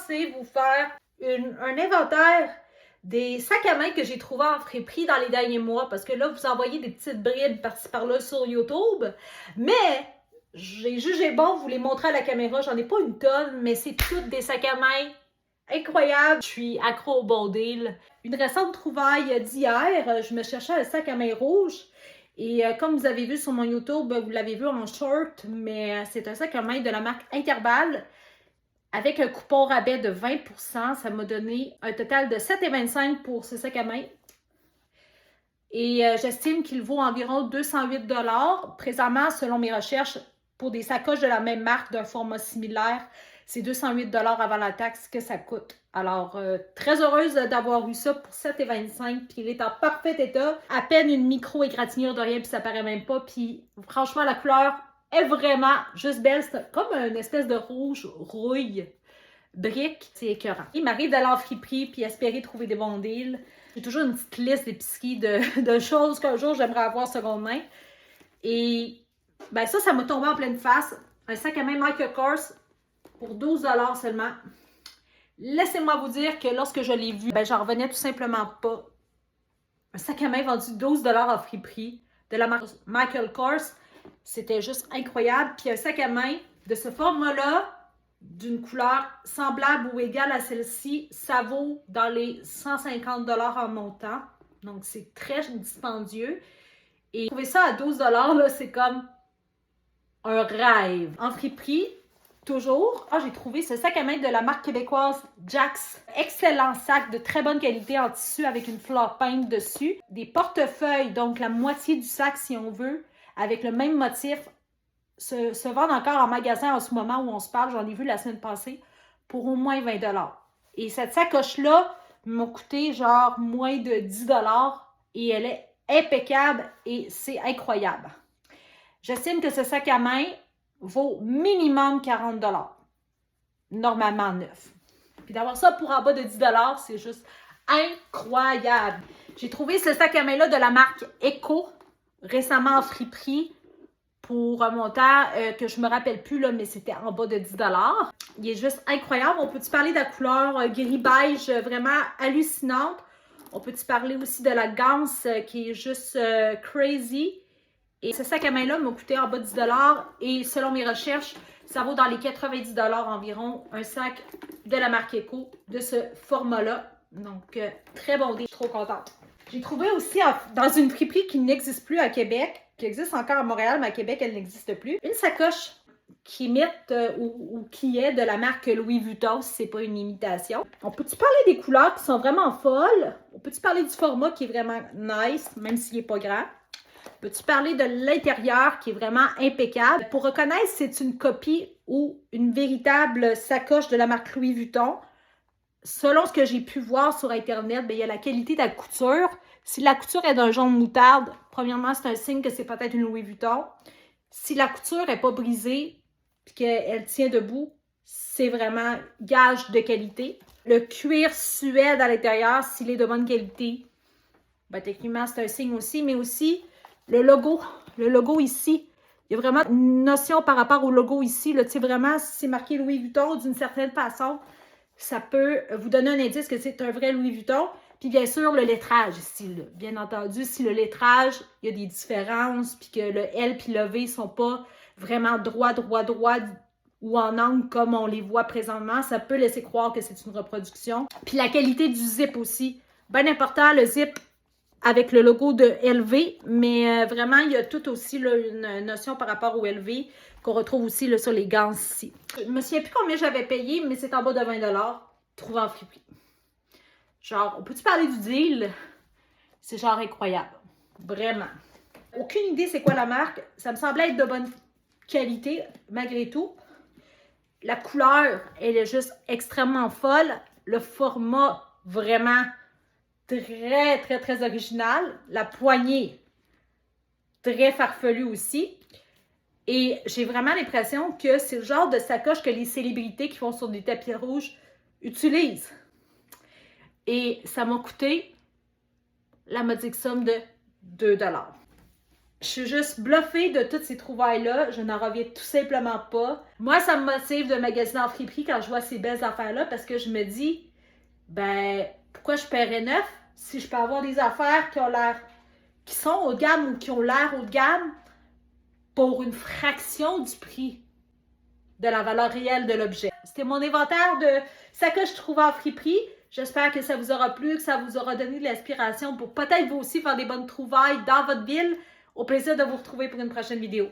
pensé vous faire un inventaire des sacs à main que j'ai trouvés en friperie dans les derniers mois. Parce que là, vous envoyez des petites bribes par-ci par-là sur YouTube. Mais j'ai jugé bon vous les montrer à la caméra. J'en ai pas une tonne, mais c'est toutes des sacs à main incroyables. Je suis accro au bon deal. Une récente trouvaille d'hier, je me cherchais un sac à main rouge. Et comme vous avez vu sur mon YouTube, vous l'avez vu en short, mais c'est un sac à main de la marque Interbal. Avec un coupon rabais de 20%, ça m'a donné un total de 7,25 pour ce sac à main. Et j'estime qu'il vaut environ 208 $. Présentement, selon mes recherches, pour des sacoches de la même marque, d'un format similaire, c'est 208 $ avant la taxe que ça coûte. Alors, très heureuse d'avoir eu ça pour 7,25 $. Puis il est en parfait état. À peine une micro-égratignure de rien, puis ça paraît même pas. Puis franchement, la couleur est vraiment juste belle. C'est comme une espèce de rouge rouille brique. C'est écœurant. Il m'arrive d'aller en friperie puis espérer trouver des bons deals. J'ai toujours une petite liste d'épicerie de choses qu'un jour j'aimerais avoir seconde main. Et ben ça m'a tombé en pleine face. Un sac à main Michael Kors pour 12 $ seulement. Laissez-moi vous dire que lorsque je l'ai vu, ben j'en revenais tout simplement pas. Un sac à main vendu 12 $ en friperie de la marque Michael Kors. C'était juste incroyable. Puis un sac à main de ce format-là, d'une couleur semblable ou égale à celle-ci, ça vaut dans les 150 $ en montant. Donc, c'est très dispendieux. Et trouver ça à 12 $, c'est comme un rêve. En friperie, toujours, j'ai trouvé ce sac à main de la marque québécoise Jax. Excellent sac de très bonne qualité en tissu avec une fleur peinte dessus. Des portefeuilles, donc la moitié du sac si on veut, avec le même motif, se vendent encore en magasin en ce moment où on se parle. J'en ai vu la semaine passée pour au moins 20 $. Et cette sacoche-là m'a coûté genre moins de 10 $ et elle est impeccable et c'est incroyable. J'estime que ce sac à main vaut minimum 40 $. Normalement neuf. Puis d'avoir ça pour en bas de 10 $, c'est juste incroyable. J'ai trouvé ce sac à main-là de la marque Echo récemment en friperie pour un montant que je me rappelle plus, là, mais c'était en bas de 10 $. Il est juste incroyable. On peut-tu parler de la couleur gris-beige vraiment hallucinante? On peut-tu parler aussi de la ganse qui est juste crazy? Et ce sac à main-là m'a coûté en bas de 10 $ et selon mes recherches, ça vaut dans les 90 $ environ, un sac de la marque Echo de ce format-là. Donc, très bon deal. Je suis trop contente. J'ai trouvé aussi dans une friperie qui n'existe plus à Québec, qui existe encore à Montréal, mais à Québec, elle n'existe plus, une sacoche qui imite ou qui est de la marque Louis Vuitton, si c'est pas une imitation. On peut-tu parler des couleurs qui sont vraiment folles? On peut-tu parler du format qui est vraiment nice, même s'il n'est pas grand? Peux-tu parler de l'intérieur qui est vraiment impeccable? Pour reconnaître si c'est une copie ou une véritable sacoche de la marque Louis Vuitton, selon ce que j'ai pu voir sur Internet, il y a la qualité de la couture. Si la couture est d'un jaune moutarde, premièrement, c'est un signe que c'est peut-être une Louis Vuitton. Si la couture n'est pas brisée et qu'elle tient debout, c'est vraiment gage de qualité. Le cuir suède à l'intérieur, s'il est de bonne qualité, techniquement, c'est un signe aussi, mais aussi le logo ici. Il y a vraiment une notion par rapport au logo ici. Tu sais, vraiment, si c'est marqué Louis Vuitton d'une certaine façon, ça peut vous donner un indice que c'est un vrai Louis Vuitton. Puis bien sûr, le lettrage ici, là. Bien entendu, si le lettrage, il y a des différences, puis que le L puis le V ne sont pas vraiment droit ou en angle comme on les voit présentement, ça peut laisser croire que c'est une reproduction. Puis la qualité du zip aussi. Bien important, le zip avec le logo de LV, mais vraiment, il y a tout aussi là, une notion par rapport au LV qu'on retrouve aussi là, sur les gants ici. Je me souviens plus combien j'avais payé, mais c'est en bas de 20 $, trouvé en friperie. Genre, on peut-tu parler du deal? C'est genre incroyable. Vraiment. Aucune idée c'est quoi la marque. Ça me semblait être de bonne qualité, malgré tout. La couleur, elle est juste extrêmement folle. Le format, vraiment très original. La poignée, très farfelue aussi. Et j'ai vraiment l'impression que c'est le genre de sacoche que les célébrités qui vont sur des tapis rouges utilisent. Et ça m'a coûté la modique somme de 2 $. Je suis juste bluffée de toutes ces trouvailles-là. Je n'en reviens tout simplement pas. Moi, ça me motive de magasiner en friperie quand je vois ces belles affaires-là parce que je me dis, ben, pourquoi je paierais neuf si je peux avoir des affaires qui ont l'air, qui sont haut de gamme ou qui ont l'air haut de gamme pour une fraction du prix de la valeur réelle de l'objet. C'était mon inventaire de sacoches trouvées en friperie. J'espère que ça vous aura plu, que ça vous aura donné de l'inspiration pour peut-être vous aussi faire des bonnes trouvailles dans votre ville. Au plaisir de vous retrouver pour une prochaine vidéo.